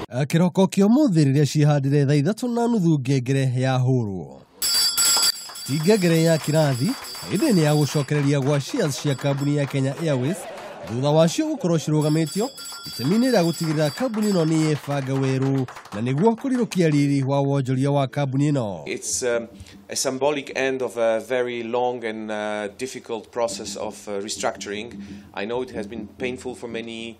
Kiroko kio muthi riria cihandire thaa 3:30 ngengere ya hurwo. Ti ngengere ya kirathi, indi ni ya gucokereria gwa shares cia kambuni ya Kenya Airways thutha wacio gukorwo cirugamitio itemi-ini ria gutigirira kambuni ino ni yebanga weru na niguo kurirukia riri wa wonjoria wa kambuni ino. It's a symbolic end of a very long and difficult process of restructuring. I know it has been painful for many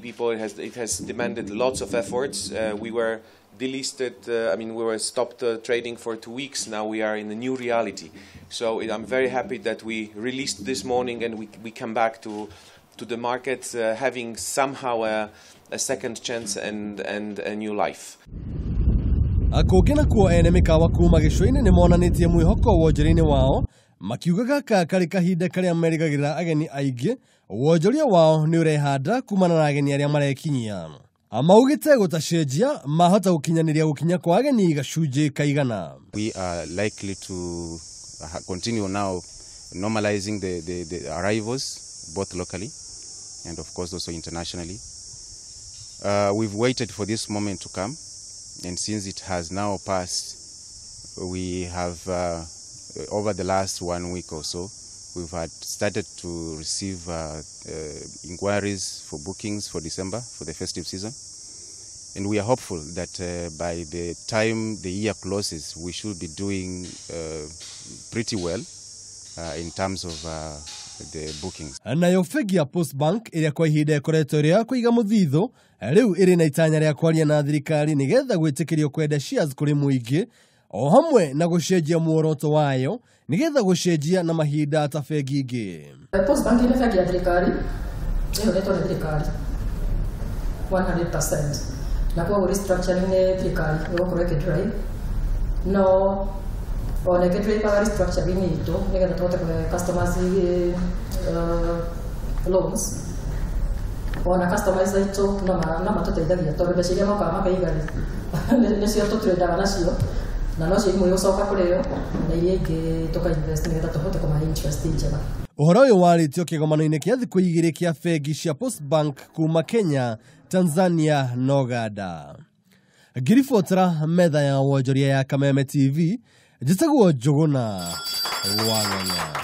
people. It has demanded lots of efforts. We were delisted. We were stopped trading for 2 weeks. Now we are in a new reality. So I'm very happy that we released this morning and we come back to the market, having somehow a second chance and a new life. Akogena kuo ene mikawa kuma gicoini ni monanitie mwihoko wonjoria-ini wao makiuga gaka kari kahinda karia merigagirira ageni aingi wonjoria wao ni urehanda kumana na ageni aria marekinyia amaugite gutacenjia mahota gukinyaniria gukinya kwa ageni gacunji kaigana. We are likely to continue now normalizing the arrivals both locally and of course also internationally. We've waited for this moment to come, and since it has now passed, we have over the last 1 week or so we've started to receive inquiries for bookings for December for the festive season, and we are hopeful that by the time the year closes we should be doing pretty well in terms of the bookings. Nayo bengi ya Post Bank iria kwa ihinda ikoretwo ria kuiga muthitho riu iri na itanya ria kwaria na thirikari nigetha gwitikirio kwenda shares kuri muingi o hamwe na gucenjia muoroto wayo nigetha gucenjia na mahinda ta bengi ingi. Post Bank ni bengi ya thirikari ihoretwo ni thirikari 100%. Na kwa restructuring ni thirikari igukorwo ikidrive no ona ikidrive para restructuring itu nigetha tuhote kuhe customers loans. Ona customers itu no matuteithagia tondu mbeca iria mokaga makaigari nicio tutrendaga nacio na no cio imwe gucoka kuri yo na iria ingi tukainvest nigetha tuhote kumahe interest njega. Uhoro uyu waritio kigomano-ini kia thiku 2 kia bengi cia Post Bank kuma Kenya, Tanzania na Uganda. Ngiribotera metha ya wonjoria ya Kameme TV, njitagwo Njuguna Wang'ang'a.